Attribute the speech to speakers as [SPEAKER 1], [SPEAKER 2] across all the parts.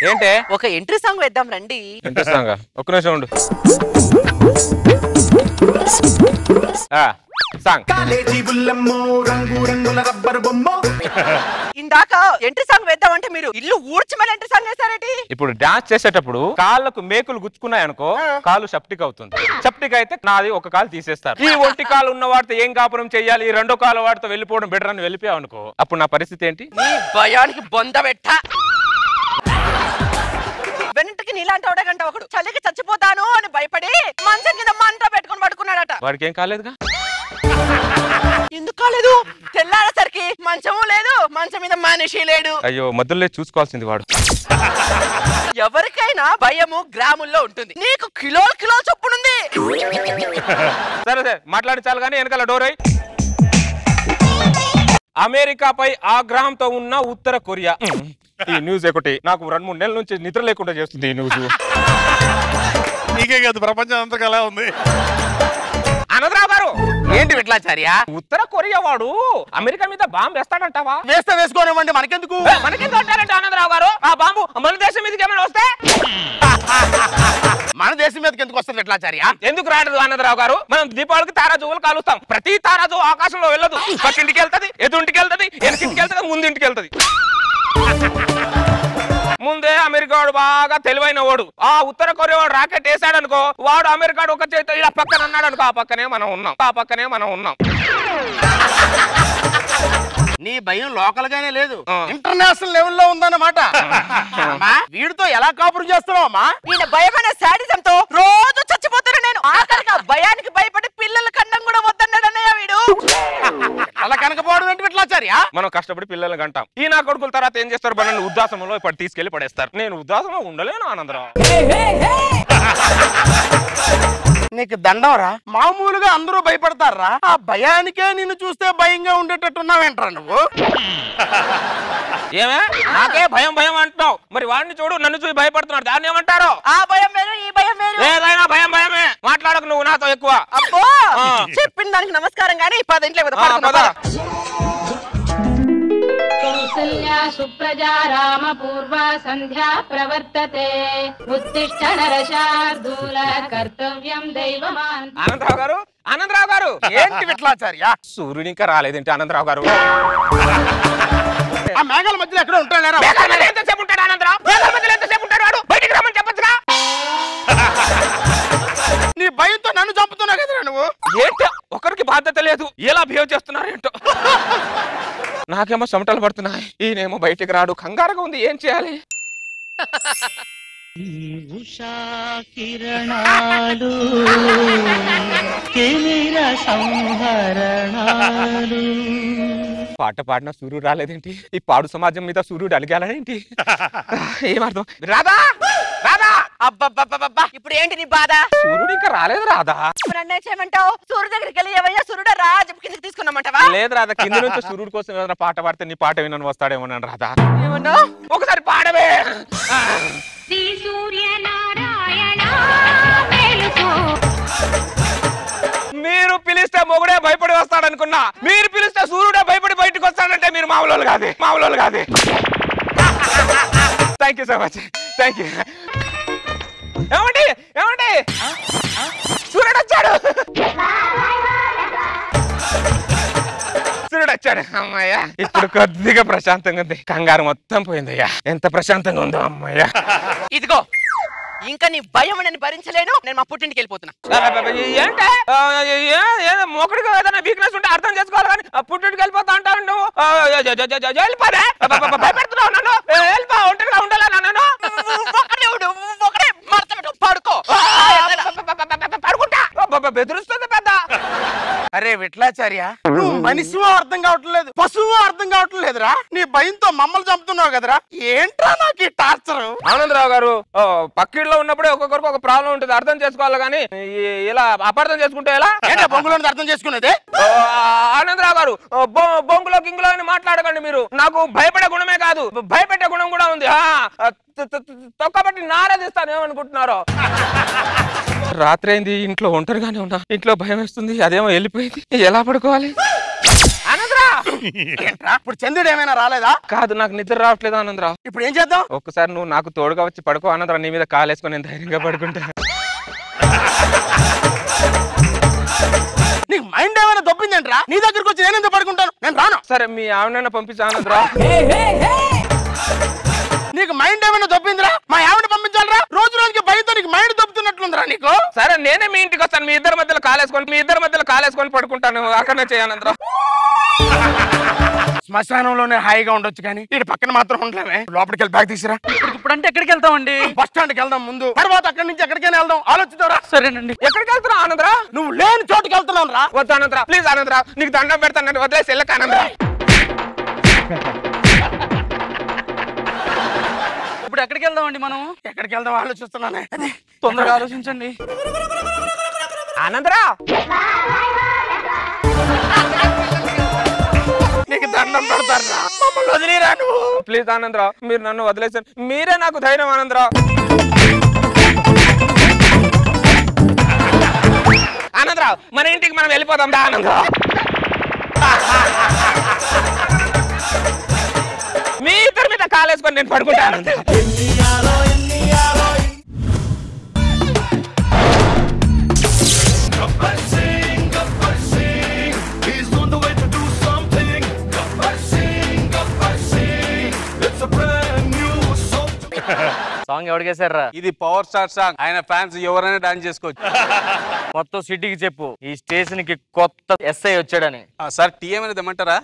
[SPEAKER 1] ఏంటే
[SPEAKER 2] ఒక entry song వేద్దాం రండి.
[SPEAKER 1] ఎంట్రీ సాంగ్ ఒక్క నిమిషం ఉండు.
[SPEAKER 2] ఇందాక ఎంట్రీ సాంగ్ వేద్దామంటే మీరు ఇల్లు ఊడ్చి మళ్ళీ ఎంట్రీ సాంగ్ వేస్తారేంటి?
[SPEAKER 1] ఇప్పుడు డాన్స్ చేసేటప్పుడు కాళ్ళకు మేకులు గుచ్చుకున్నాయి అనుకో కాలు సెప్టిక్ అవుతుంది. సెప్టిక్ అయితే నాది ఒక కాలు తీసేస్తారు. ఈ ఒంటి కాలు ఉన్న వాడితో ఏం కాపురం చెయ్యాలి, ఈ రెండో కాలు వాడితో వెళ్ళిపోవడం బెటర్ అని వెళ్ళిపోయావు అనుకో, అప్పుడు నా పరిస్థితి ఏంటి?
[SPEAKER 2] నీ భయానికి బొంద పెట్ట. వెంటకి నీలాంటి ఒకటంట ఒకడు చలికి చచ్చిపోతాను అని భయపడి మంచం కింద మంట పెట్టుకుని పడుకున్నాడట.
[SPEAKER 1] వాడికి ఏం కాలేదుగా?
[SPEAKER 2] ఎందుకు కాలేదు? తెల్లారేసరికి మంచము లేదు, మంచం మీద మనిషి లేడు.
[SPEAKER 1] అయ్యో మధ్యలో చూసుకోవాల్సింది వాడు.
[SPEAKER 2] ఎవరికైనా భయము గ్రాముల్లో ఉంటుంది, నీకు కిలోలు కిలోలు చొప్పునుంది.
[SPEAKER 1] సరే సరే మాట్లాడి చాలు కానీ వెనకాల డోర్ అయ్యి. అమెరికాపై ఆగ్రహంతో ఉన్న ఉత్తర కొరియా. ఈ న్యూస్ ఒకటి నాకు 2-3 నెలల నుంచి నిద్ర లేకుండా చేస్తుంది ఈ న్యూస్.
[SPEAKER 3] నీకే కాదు ప్రపంచం అంతా అలా ఉంది.
[SPEAKER 1] ఆనందరావు గారు
[SPEAKER 4] ఏంటి విట్లాచార్య?
[SPEAKER 1] ఉత్తర కొరియా వాడు అమెరికా మీద బాంబు వేస్తాడంటావా?
[SPEAKER 4] వేస్తే వేసుకోనివ్వండి, మనకెందుకు?
[SPEAKER 1] మనకెందుకు అంటారంటే ఆనందరావు గారు ఆ బాంబు మన దేశం మీదకి ఏమైనా వస్తే?
[SPEAKER 4] మన దేశం మీదకి ఎందుకు వస్తుంది విట్లాచార్య?
[SPEAKER 1] ఎందుకు రాదు ఆనందరావు గారు? మనం దీపావళికి తారాజువులు కాలుస్తాం. ప్రతి తారాజువు ఆకాశంలో వెళ్ళదు, పక్కింటికి వెళ్తది, ఎదుంటికి వెళ్తది, వెనకింటికి వెళ్తది, ముందింటికి వెళ్తది. ముందే అమెరికా వాడు బాగా తెలివైన వాడు. ఆ ఉత్తర కొరియా వాడు రాకెట్ వేసాడు అనుకో, వాడు అమెరికా ఒక చేతితో ఇలా పక్కన అన్నాడు అనుకో, ఆ పక్కనే మనం ఉన్నాం.
[SPEAKER 4] నీ భయం లోకల్ గానే లేదు, ఇంటర్నేషనల్ లెవెల్లో ఉందన్నమాట. వీడితో ఎలా కాపురం చేస్తున్నావు అమ్మా?
[SPEAKER 2] ఈయన భయమైన శాడిజంతో రోజు చచ్చిపోతాను నేను. ఆఖరికి భయానికి భయపడి పిల్లల కన్నం కూడా వద్దన్నాడు అన్నయ్య వీడు.
[SPEAKER 4] అలా కనకపోవడం ఏంటి విట్లాచార్య?
[SPEAKER 1] మనం కష్టపడి పిల్లలు కంటాం. ఈ నా కొడుకుల తర్వాత ఏం చేస్తారు? మనల్ని వృద్ధాశ్రమంలో ఇప్పుడు తీసుకెళ్లి పడేస్తారు. నేను వృద్ధాశ్రమంలో ఉండలేను ఆనందరావు.
[SPEAKER 4] నీకు దండంరా. మామూలుగా అందరూ భయపడతారా, ఆ భయానికే నిన్ను చూస్తే భయంగా ఉండేటట్టున్నావేంట్రా నువ్వు?
[SPEAKER 1] ఏమే నాకే భయం అంటున్నావు, మరి వాడిని చూడు నన్ను చూసి భయపడుతున్నాడు, దాన్ని ఏమంటారు?
[SPEAKER 2] ఆ భయం వేరు, ఈ భయం వేరు.
[SPEAKER 1] ఏదైనా భయమే. మాట్లాడకు నువ్వు నాతో ఎక్కువ.
[SPEAKER 2] అబ్బో చెప్పిన దానికి నమస్కారం గానీ 10 ఇంట్లో
[SPEAKER 5] కౌసల్యా సుప్రజా రామ పూర్వ సంధ్యా ప్రవర్తతే ఉత్తిష్ట నరశార్దూల కర్తవ్యం దైవమాన్.
[SPEAKER 1] ఆనందరావు గారు
[SPEAKER 4] ఏంటి విట్లాచార్య?
[SPEAKER 1] సూర్యుడు ఇంకా రాలేదేంటి ఆనందరావు గారు?
[SPEAKER 4] ఆ మేఘాల మధ్యలో ఎక్కడ ఉంటాడా?
[SPEAKER 1] ఎంతసేపు ఉంటాడు ఆనందరావు? ఎంతసేపు ఉంటాడు వాడు? బయటికి రమ్మని చెప్పచ్చుగా.
[SPEAKER 4] నీ భయంతో నన్ను చంపుతున్నావు కదరా నువ్వు.
[SPEAKER 1] ఏంటో ఒకరికి బాధ్యత లేదు, ఎలా బిహేవ్ చేస్తున్నారు ఏంటో. నాకేమో చెమటలు పడుతున్నాయి, ఈయనేమో బయటికి రాడు, కంగారుగా ఉంది, ఏం చేయాలి?
[SPEAKER 6] ఉషా కిరణాలు కెమిర సంహరణాలు.
[SPEAKER 1] పాట పాడిన సూర్యుడు రాలేదేంటి? ఈ పాడు సమాజం మీద సూర్యుడు అలిగాలేంటి? ఏమర్థం? రాధా
[SPEAKER 2] అబ్బబ్బబ్బబ్బా ఇప్పుడు ఏంటి నీ బాధ?
[SPEAKER 1] సూర్యుడు ఇంకా రాలేదు రాధా.
[SPEAKER 2] నన్ను చేయమంటావు? సూర్యుడు దగ్గరికి వెళ్ళి ఏవయ్యా సూర్యుడు రా చెప్పి కిందకి తీసుకున్నామంటావా?
[SPEAKER 1] లేదు రాధా, కింద నుంచి సూర్యుడు కోసం ఏదైనా పాట పాడితే నీ పాట వినని వస్తాడేమో రాధా.
[SPEAKER 2] ఏమన్నా
[SPEAKER 1] ఒకసారి పాడవే.
[SPEAKER 5] శ్రీ సూర్యనారాయణ మేలుకో.
[SPEAKER 1] మీరు పిలిస్తే మొగుడే భయపడి వస్తాడనుకున్నా, మీరు పిలిస్తే సూర్యుడే భయపడి బయటకు వస్తాడంటే మీరు మామూలు కాదే. Thank you so much, thank you. ఏమండి సూర్యుడు వచ్చాడు. అమ్మాయ్యా ఇప్పుడు కొద్దిగా ప్రశాంతంగా ఉంది, కంగారు మొత్తం పోయిందయ్యా. ఎంత ప్రశాంతంగా ఉందో అమ్మాయ్యా.
[SPEAKER 2] ఇదిగో ఇంకా నీ భయం నేను భరించలేను, నేను మా పుట్టింటికి వెళ్ళిపోతున్నా.
[SPEAKER 1] ఏంటే మొక్కడికి ఏదైనా వీక్నెస్ ఉంటే అర్థం చేసుకోవాలి కానీ పుట్టింటికి వెళ్ళిపోతా అంటావు నువ్వు. వెళ్ళిపోదే, భయపెడుతున్నావు నన్ను. వెళ్ళిపో, ఒంటరిగా ఉండాలా నన్ను?
[SPEAKER 2] ఒకడే పడుకో.
[SPEAKER 1] పడుకుంటా, బెదిరిస్తుంది పెద్ద.
[SPEAKER 4] అరే విట్లాచార్య, నువ్వు మనిషివో అర్థం కావట్లేదు, పశువు అర్థం కావట్లేదురా. నీ భయంతో మమ్మల్ని చంపుతున్నావు కదరా. ఏంట్రా నాకు ఈ టార్చర్?
[SPEAKER 1] ఆనందరావు గారు పక్కిళ్ళలో ఉన్నప్పుడే ఒక్కొక్కరికి ఒక ప్రాబ్లం ఉంటుంది, అర్థం చేసుకోవాలి కానీ ఇలా అపార్థం చేసుకుంటే ఎలా?
[SPEAKER 4] ఏంటో బొంగులోని అర్థం చేసుకునేది?
[SPEAKER 1] ఆనందరావు గారు బొంగులో గింగులో అని మాట్లాడకండి మీరు. నాకు భయపడే గుణమే కాదు, భయపెట్టే గుణం కూడా ఉంది. తొక్కబట్టి నారదిస్తాను ఏమనుకుంటున్నారో. రాత్రి అయింది, ఇంట్లో ఒంటరిగానే ఉన్నా, ఇంట్లో భయం వేస్తుంది, అదేమో వెళ్ళిపోయింది, ఎలా పడుకోవాలి? ఆనందరా
[SPEAKER 4] ఏంట్రా ఇప్పుడు చంద్రుడు ఏమైనా రాలేదా?
[SPEAKER 1] కాదు, నాకు నిద్ర రావట్లేదు ఆనందరావు.
[SPEAKER 4] ఇప్పుడు ఏం చేద్దాం?
[SPEAKER 1] ఒక్కసారి నువ్వు నాకు తోడుగా వచ్చి పడుకో ఆనందరావు. నీ మీద కాలేసుకొని నేను ధైర్యంగా పడుకుంటా.
[SPEAKER 4] నీకు మైండ్ ఏమైనా దొబ్బిందంట్రా? నీ దగ్గరకు వచ్చి నేనెంత పడుకుంటాను? నేను రాను.
[SPEAKER 1] సరే, మీ ఆవిడైనా పంపించు ఆనందరావు.
[SPEAKER 4] నీకు మైండ్ ఏమైనా దొబ్బిందిరా? మా ఆవిడ పంపించాలరా? రోజు రోజుకి భయంతో నీకు మైండ్ దొబ్బుతున్నట్లుందిరా నీకు.
[SPEAKER 1] సరే, నేనే మీ ఇంటికి వస్తాను. మీ ఇద్దరి మధ్యలో కాలేసుకొని పడుకుంటాను. అక్కడనే చేయాలందరూ.
[SPEAKER 4] శ్మశానంలోనే హాయిగా ఉండొచ్చు కానీ ఇటు పక్కన మాత్రం ఉండలేమే. లోపలికి వెళ్ళి బ్యాగ్ తీసిరా.
[SPEAKER 2] ఇప్పుడు అంటే ఎక్కడికి వెళ్తామండి?
[SPEAKER 4] బస్ స్టాండ్కి వెళ్దాం ముందు, తర్వాత అక్కడి నుంచి ఎక్కడికైనా వెళ్దాం. ఆలోచిద్దారా?
[SPEAKER 2] సరేనండి.
[SPEAKER 1] ఎక్కడికి వెళ్తున్నావు ఆనందరావు?
[SPEAKER 4] నువ్వు లేని చోటుకి వెళ్తున్నావు రా.
[SPEAKER 1] వద్దు ఆనందరావు, ప్లీజ్ ఆనందరావు, నీకు దండం పెడతాను. వదిలేసి వెళ్ళక ఆనందరావు.
[SPEAKER 2] ఇప్పుడు ఎక్కడికి వెళ్దామండి మనం?
[SPEAKER 4] ఎక్కడికి వెళ్దాం ఆలోచిస్తున్నానే.
[SPEAKER 2] తొందరగా ఆలోచించండి.
[SPEAKER 1] ఆనందరావు,
[SPEAKER 4] నీకు దండం పెడతారా? మమ్మల్ని వదిలేరా నువ్వు.
[SPEAKER 1] ప్లీజ్ ఆనందరావు, మీరు నన్ను వదిలేసారు. మీరే నాకు ధైర్యం ఆనందరావు. ఆనందరావు, మన ఇంటికి మనం వెళ్ళిపోదాం దా ఆనందరావు. మీ ఇద్దరి మీద కాలేసుకొని నేను పడుకుంటా ఆనందరావు.
[SPEAKER 7] సాంగ్ ఎవరికేసారా?
[SPEAKER 3] ఇది పవర్ స్టార్ సాంగ్. ఆయన ఫ్యాన్స్ ఎవరైనా డాన్స్ చేసుకోవచ్చు.
[SPEAKER 7] మొత్తం సిటీకి చెప్పు ఈ స్టేషన్ కి కొత్త ఎస్ఐ వచ్చాడని.
[SPEAKER 3] సార్ టీ ఏమైనా తెమ్మంటారా?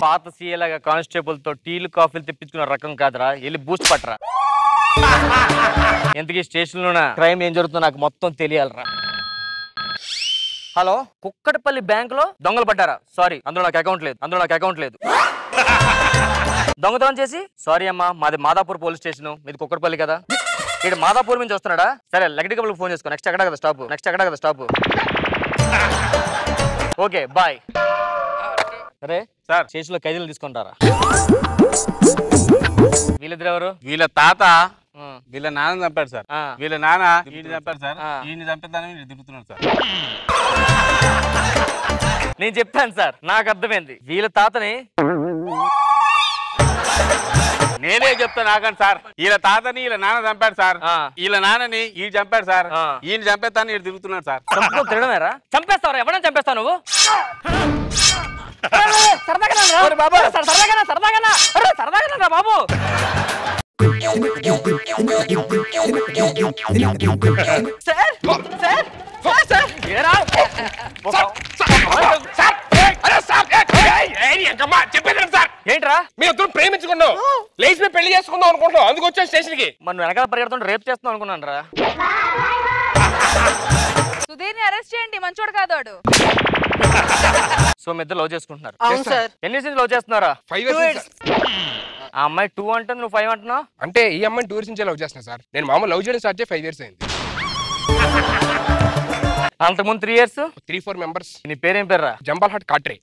[SPEAKER 7] పాత సీఏ లాగా కానిస్టేబుల్ తో టీలు కాఫీలు తెప్పించుకున్న రకం కాదురా. వెళ్ళి బూస్ట్ పట్టరా. ఎందుకు స్టేషన్ లోన క్రైమ్ ఏం జరుగుతుందో నాకు మొత్తం తెలియాలరా. హలో, కుక్కటపల్లి బ్యాంక్ లో దొంగలు పడ్డారా? సారీ, అందులో నాకు అకౌంట్ లేదు. దొంగతనం చేసి సారీ అమ్మా, మాది మాదాపూర్ పోలీస్ స్టేషన్, మీది కుక్కటపల్లి కదా. ఇక్కడ మాదాపూర్ నుంచి వస్తున్నాడా? సరే, లగడి కబుల్ ఫోన్ చేసుకో. నెక్స్ట్ ఎక్కడ కదా స్టాప్. Okay, bye. సరే
[SPEAKER 3] సార్,
[SPEAKER 7] స్టేషన్ లో ఖైదీలు తీసుకుంటారా? వీళ్ళిద్దరు ఎవరు?
[SPEAKER 3] వీళ్ళ తాత వీళ్ళ నాన్న చంపాడు సార్. వీళ్ళ నాన్న వీడిని చంపాడు సార్. వీడిని చంపేద్దాని వీళ్ళు తిరుగుతున్నారు సార్.
[SPEAKER 7] నేను చెప్పాను సార్, నాకు అర్థమైంది. వీళ్ళ తాతని
[SPEAKER 3] నేనే చెప్తా నాకండి సార్. వీళ్ళ తాతని వీళ్ళ నాన్న చంపాడు సార్. వీళ్ళ నాన్నని ఈ చంపాడు సార్. ఈయన చంపేస్తాను వీడు తిరుగుతున్నాడు సార్.
[SPEAKER 7] తిరగమేరా? చంపేస్తావరా? ఎవరైనా చంపేస్తావు నువ్వు? సరదాగా బాబు. ఏంట్రా?
[SPEAKER 1] మీ ఇద్దరు ప్రేమించుకున్నావు, లేచి పెళ్లి చేసుకుందాం అనుకుంటున్నావు, అందుకు వచ్చా స్టేషన్ కి.
[SPEAKER 7] మనం వెనకాల పరిగెడుతుంటే రేపు చేస్తున్నాం అనుకున్నాను రా.
[SPEAKER 8] సుధీర్ ని అరెస్ట్ చేయండి, మంచోడు కాదు వాడు.
[SPEAKER 7] సో మీ ఇద్దరు లవ్ చేసుకుంటున్నారు?
[SPEAKER 2] అవును సార్.
[SPEAKER 7] ఎన్ని సీన్స్ లవ్ చేస్తున్నారా?
[SPEAKER 1] 5 years.
[SPEAKER 7] ఆ అమ్మాయి 2 అంటే నువ్వు 5 అంటున్నావు.
[SPEAKER 1] అంటే ఈ అమ్మాయిని 2 years నుంచి లవ్ చేస్తున్నా సార్. నేను మామూలు లవ్ చేయడం స్టార్ట్ చేసి 5 years అయింది.
[SPEAKER 7] అంతకుముందు 3 years
[SPEAKER 1] 3-4 members.
[SPEAKER 7] నీ పేరేం పేర్రా?
[SPEAKER 1] జంబాల్ హాట్ కాట్రే.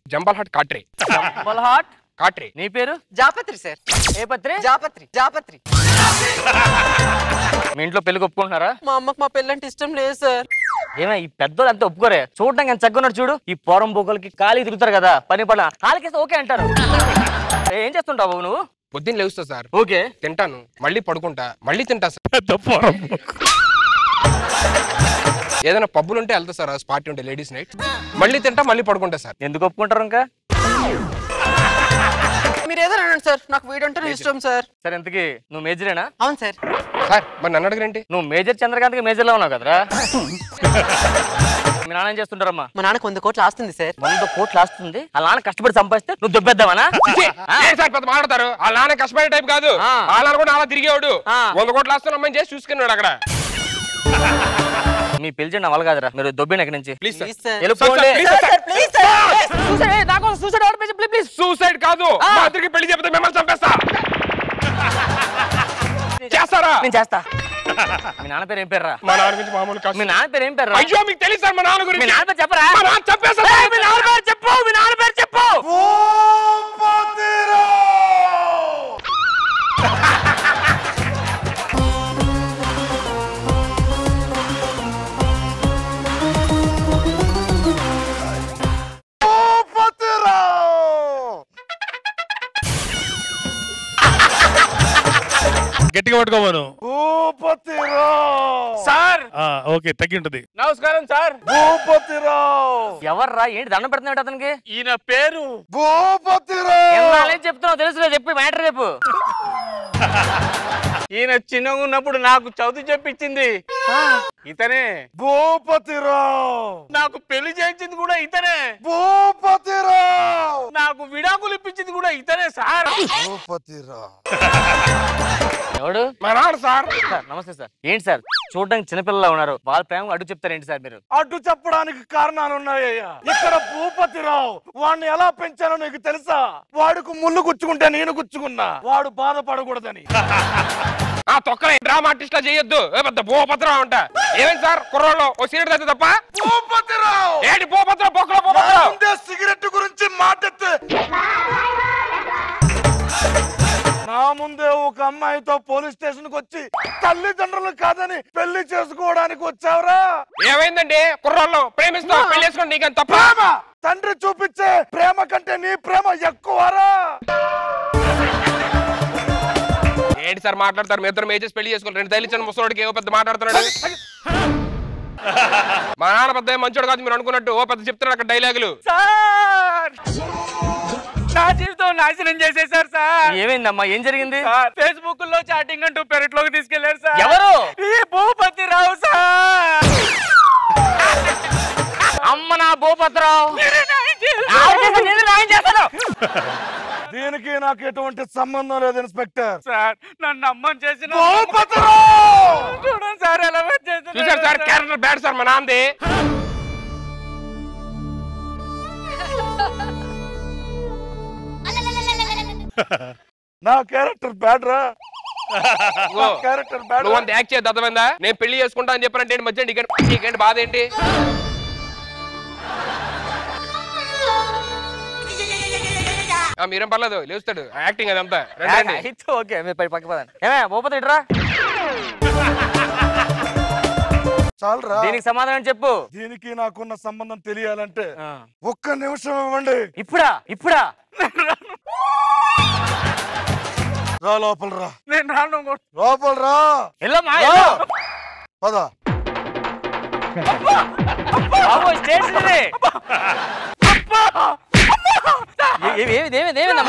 [SPEAKER 1] కాట్రే.
[SPEAKER 7] నీ పేరు?
[SPEAKER 2] జాపత్రి సార్.
[SPEAKER 7] ఏ పత్రి?
[SPEAKER 2] జాపత్రి.
[SPEAKER 7] మీ ఇంట్లో పెళ్లి ఒప్పుకుంటున్నారా?
[SPEAKER 2] మా అమ్మకు మా పెళ్ళంటే ఇష్టం లేదు సార్.
[SPEAKER 7] ఏమో ఈ పెద్దోళ్ళు అంతా ఒప్పుకోరే. చూడడానికి ఎంత చక్కగా చూడు. ఈ పోరం బొక్కలకి ఖాళీ తిరుగుతారు కదా, పని పడ కాలికేస్తే ఓకే అంటారు. ఏం చేస్తుంటావు నువ్వు?
[SPEAKER 1] పొద్దున్న లేవుస్తా సార్.
[SPEAKER 7] ఓకే,
[SPEAKER 1] తింటాను, మళ్ళీ పడుకుంటా, మళ్ళీ తింటా సార్. ఏదైనా పబ్బులు ఉంటే వెళ్తా సార్. పార్టీ ఉంటే లేడీస్ నైట్, మళ్ళీ తింటా, మళ్ళీ పడుకుంటా సార్.
[SPEAKER 7] ఎందుకు ఒప్పుకుంటారు ఇంకా?
[SPEAKER 2] మీరు ఏదో అనండి సార్, నాకు వీడంటే ఇష్టం సార్.
[SPEAKER 7] సరే, ఇంతకీ నువ్వు మేజరేనా?
[SPEAKER 2] అవును సార్.
[SPEAKER 1] సార్ మరి నన్ను అడగరేంటి?
[SPEAKER 7] నువ్వు మేజర్ చంద్రకాంత్ కి మేజర్ లో ఉన్నావు కదరా. మీ నాన్న ఏం చేస్తుంటారమ్మా?
[SPEAKER 2] మా నాన్నకు 100 కోట్లు ఆస్తుంది సార్.
[SPEAKER 7] 100 కోట్లు ఆస్తుంది. ఆ నాన్న కష్టపడి సంపాదిస్తే నువ్వు దొబ్బేద్దామా?
[SPEAKER 1] మాట్లాడతారు. వాళ్ళ నాన్న కష్టపడే టైప్ కాదు. వాళ్ళ కూడా అలా తిరిగేవాడు. 100 కోట్లు ఆస్తున్న అమ్మాయిని చేసి చూసుకున్నాడు అక్కడ.
[SPEAKER 7] మీ పిలిచండి అవ్వాలి కదరా. మీరు దొబ్బిన ఎక్కడి నుంచి.
[SPEAKER 1] సూసైడ్ కాదు, పెళ్లి చెప్తే మిమ్మల్ని చంపేస్తా. చేస్తారా?
[SPEAKER 7] నేను చేస్తా. మీ నాన్న పేరు ఏం పేర్రా?
[SPEAKER 1] మా నాన్న గురించి మామూలు కాదు.
[SPEAKER 7] మీ నాన్న పేరు ఏం పేర్రా?
[SPEAKER 1] అయ్యో మీకు తెలుసు సార్ మా నాన్న గురించి.
[SPEAKER 7] మీ నాన్న పేరు చెప్పరా?
[SPEAKER 1] మా నాన్న చంపేస్తా.
[SPEAKER 7] మీ నాన్న పేరు చెప్పు. మీ నాన్న పేరు చెప్పు.
[SPEAKER 9] పట్టుకోమను.
[SPEAKER 4] భూపతిరావు
[SPEAKER 3] సార్
[SPEAKER 9] ఓకే, తగ్గి ఉంటది.
[SPEAKER 3] నమస్కారం సార్.
[SPEAKER 4] భూపతిరావు
[SPEAKER 7] ఎవర్రా ఏంటి దండం పెడుతున్నాడు అతనికి?
[SPEAKER 3] ఈయన పేరు
[SPEAKER 4] భూపతిరావు
[SPEAKER 7] చెప్తున్నావు తెలుసులే, చెప్పి మ్యాటర్ చెప్పు.
[SPEAKER 3] ఈయన చిన్నగా ఉన్నప్పుడు నాకు చదువు చెప్పించింది ఇతనే.
[SPEAKER 4] భూపతిరావు
[SPEAKER 3] నాకు పెళ్లి చేయించింది కూడా ఇతనే.
[SPEAKER 4] భూపతిరావు
[SPEAKER 3] నాకు విడాకులు ఇప్పించింది కూడా ఇతనే సార్.
[SPEAKER 4] భూపతిరావు
[SPEAKER 7] ఎవడు?
[SPEAKER 1] మా నాన్న సార్.
[SPEAKER 7] సార్ నమస్తే సార్. ఏంటి సార్ చూడడానికి చిన్నపిల్లలా ఉన్నారు, వాళ్ళ ప్రేమ అడ్డు చెప్తారేంటి సార్ మీరు?
[SPEAKER 4] అడ్డు చెప్పడానికి కారణాలు ఉన్నాయ్యా. ఇక్కడ భూపతిరావు వాడిని ఎలా పెంచానో నీకు తెలుసా? వాడికి ముళ్ళు గుచ్చుకుంటే నేను గుచ్చుకున్నా, వాడు బాధపడకూడదని.
[SPEAKER 1] ఆ తొక్కలే డ్రామా ఆర్టిస్ట్ చేయొద్దు. పెద్ద భూపతిరావు అంట. ఏమైంది సార్ కుర్రోళ్ళు ఓ సిగరెట్ అయితే తప్ప?
[SPEAKER 4] భూపతిరావు
[SPEAKER 1] ఏంటి భూపతిరావు బొక్కలో భూపతిరావు?
[SPEAKER 4] సిగరెట్ గురించి మాటెత్తే నా ముందే ఒక అమ్మాయితో పోలీస్ స్టేషన్ కి వచ్చి తల్లిదండ్రులు కాదని పెళ్లి చేసుకోవడానికి వచ్చావురా?
[SPEAKER 1] ఏమైందండి? కుర్రోళ్ళు ప్రేమిస్తావు, పెళ్లి చేసుకోండి, నీకు తప్ప?
[SPEAKER 4] తండ్రి చూపించే ప్రేమ కంటే నీ ప్రేమ ఎక్కువరా?
[SPEAKER 1] ఏంటి సార్ మాట్లాడతారు? మీ ఇద్దరు మేజెస్ పెళ్లి చేసుకోవాలి, 2 తల్లిచ్చిన ముసలోడికి ఏవో పెద్ద మాట్లాడుతున్నాడు. మా నాన్న పెద్ద మంచోడు కాదు మీరు అనుకున్నట్టు. ఓ పెద్ద చెప్తున్నాడు అక్కడ డైలాగులు.
[SPEAKER 3] సార్ నా జీవితం నాశనం చేసేసారు సార్.
[SPEAKER 7] ఏమైందమ్మా, ఏం జరిగింది?
[SPEAKER 3] ఫేస్బుక్ లో చాటింగ్ అంటూ పెరట్లోకి తీసుకెళ్లారు సార్.
[SPEAKER 7] ఎవరు?
[SPEAKER 3] ఈ భూపతిరావు సార్.
[SPEAKER 7] అమ్మ నా భూపతిరావు.
[SPEAKER 4] దీనికి నాకు ఎటువంటి సంబంధం లేదు ఇన్స్పెక్టర్.
[SPEAKER 3] సార్ నన్ను అమ్మని చేసిన
[SPEAKER 4] చూడండి
[SPEAKER 3] సార్ ఎలా
[SPEAKER 1] చూసారు సార్, క్యారెక్టర్ బ్యాడ్ సార్ మా నాన్నది.
[SPEAKER 4] నా క్యారెక్టర్ బ్యాడ్ రా. Character bad.
[SPEAKER 1] నువ్వు అంత యాక్ట్ చేయద్దు, అర్థమైందా? నేను పెళ్లి చేసుకుంటా అని చెప్పానంటే మధ్య నీకేంటి బాధ ఏంటి? మీరేం పర్లేదు, లేస్తాడు యాక్టింగ్ అదంతా.
[SPEAKER 7] ఓకే ఏమే భూపతి ఇట్రా.
[SPEAKER 4] చాలరా,
[SPEAKER 7] దీనికి సమాధానం చెప్పు.
[SPEAKER 4] దీనికి నాకున్న సంబంధం తెలియాలంటే ఒక్క నిమిషం ఇవ్వండి.
[SPEAKER 7] ఇప్పుడా
[SPEAKER 4] రా లోపల రా.
[SPEAKER 3] నేను రాను.
[SPEAKER 4] లోపల రా. పద.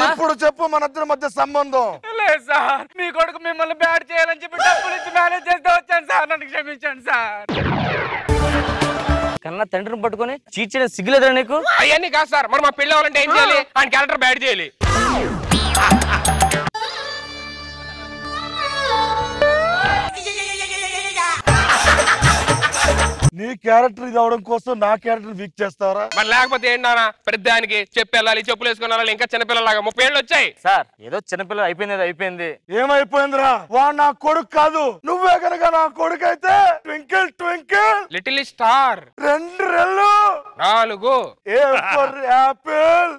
[SPEAKER 4] ఇప్పుడు చెప్పు మన ఇద్దరి మధ్య సంబంధం.
[SPEAKER 3] లేదు సార్, మీ కొడుకు మిమ్మల్ని బ్యాడ్ చేయాలని చెప్పి డబ్బులు ఇచ్చి మేనేజ్ చేస్తే వచ్చాను సార్. నన్ను క్షమించండి సార్.
[SPEAKER 7] కన్నా తండ్రిని పట్టుకొని చీట్ చేయడం సిగ్గులేదురా నీకు?
[SPEAKER 1] అవన్నీ కాదు సార్. మరి మా పెళ్లి అవ్వాలంటే ఏం చేయాలి? ఆయన క్యారెక్టర్ బ్యాడ్ చేయాలి.
[SPEAKER 4] నీ క్యారెక్టర్ ఇది అవడం కోసం నా క్యారెక్టర్ వీక్ చేస్తావరా?
[SPEAKER 1] మరి లేకపోతే ఏంటి నాన్న? పెద్దానికి చెప్పి వెళ్ళాలి, చెప్పులు వేసుకుని వెళ్ళాలి, ఇంకా చిన్నపిల్లలాగా 30 ఏళ్ళు వచ్చాయి
[SPEAKER 7] సార్. ఏదో చిన్నపిల్ల అయిపోయింది.
[SPEAKER 4] ఏమైపోయిందిరా? వాడు నా కొడుకు కాదు. నువ్వే కనుక నా కొడుకు అయితే ట్వింకిల్ ట్వింకిల్
[SPEAKER 1] లిటిల్ స్టార్
[SPEAKER 4] 2 రెళ్ళు
[SPEAKER 1] 4
[SPEAKER 4] ఏ ఫర్ యాపిల్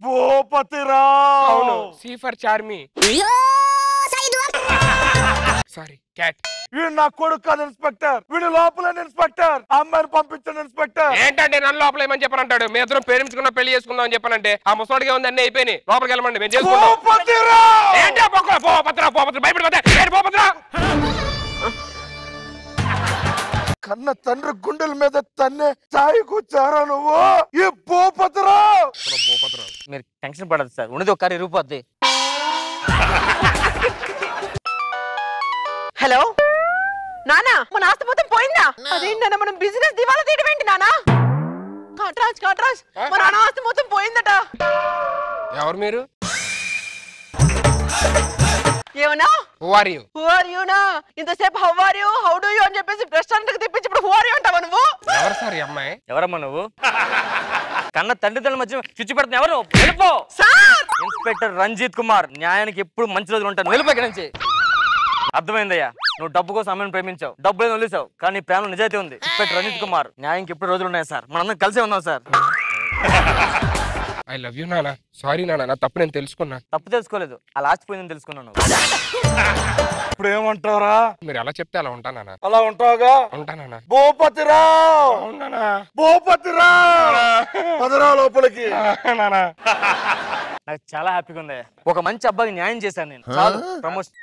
[SPEAKER 4] భూపతిరావు.
[SPEAKER 1] అవును, C for Charmi. Sorry cat.
[SPEAKER 4] వీడు నా కొడుకు కాదు ఇన్స్పెక్టర్. వీడు లోపల ఇన్స్పెక్టర్. అమ్మాయిని పంపించండి ఇన్స్పెక్టర్.
[SPEAKER 1] ఏంటంటే నన్ను లోపల ఏమని చెప్పనంటాడు? మీ ఇద్దరం ప్రేమించుకున్నా పెళ్లి చేసుకుందాం అని చెప్పనంటే ఆ ముసలాడిగా ఉంది, అన్ని అయిపోయినాయి, లోపలికి వెళ్ళమండి, మేము చేసుకుంటాం.
[SPEAKER 4] కన్న తండ్రి గుండెల మీద తన్నే ఛాయి కూర్చారా నువ్వు? ఈ భూపతిరావు.
[SPEAKER 7] మీరు టెన్షన్ పడదు సార్, ఉన్నది ఒక రూపాయి.
[SPEAKER 2] హలో నానా, మన ఆస్తి మొత్తం పోయిందా? అదేంటన్నా మనం బిజినెస్ దివాలా తీయడం ఏంటి నానా? కాట్రాజ్ మన ఆస్తి మొత్తం పోయిందట.
[SPEAKER 1] ఎవరు మీరు?
[SPEAKER 2] ఏమన్నా?
[SPEAKER 1] Who are you?
[SPEAKER 2] Who are you నా? ఇంతసేపు how are you, how do you అని చెప్పేసి రెస్టారెంట్ కి తెప్పించి ఇప్పుడు హూ ఆర్ యు అంటావా నువ్వు?
[SPEAKER 1] ఎవరు సార్ ఈ అమ్మాయి?
[SPEAKER 7] ఎవరమ్మా నువ్వు? కన్న తండ్రిదండ్రుల మధ్య చిచ్చు పెడుతున్నా ఎవరు? వెళ్ళిపో
[SPEAKER 2] సార్.
[SPEAKER 7] ఇన్స్పెక్టర్ రంజిత్ కుమార్, న్యాయానికి ఎప్పుడు మంచి రోజులు ఉంటాను. వెళ్ళిపో ఇక్కడి నుంచి. అర్థమైందయ్యా, నువ్వు డబ్బు కోసం అమ్మని ప్రేమించావు, డబ్బు ఏదో వదిలేసావు, కానీ ప్రేమలో నిజాయితీ ఉంది. ఇన్స్పెక్టర్ రంజిత్ కుమార్, న్యాయానికి ఎప్పుడు రోజులు ఉన్నాయి సార్. మనందరం కలిసే ఉన్నాం సార్.
[SPEAKER 1] ఐ లవ్ యూ నాన్న. సారీ నాన్న, నా తప్పు నేను తెలుసుకున్నా.
[SPEAKER 7] తప్పు తెలుసుకోలేదు, ఆ లాస్ట్ పోయిందని తెలుసుకున్నాను.
[SPEAKER 4] ఇప్పుడు ఏమంటారా?
[SPEAKER 1] మీరు అలా చెప్తే అలా ఉంటానా?
[SPEAKER 4] అలా ఉంటావుగా?
[SPEAKER 1] ఉంటానా?
[SPEAKER 4] భూపతిరావు. భూపతిరావు పదరా లోపలికి.
[SPEAKER 7] నాకు చాలా హ్యాపీగా ఉంది. ఒక మంచి అబ్బాయికి న్యాయం చేశాను నేను. చాలు ప్రమోషన్.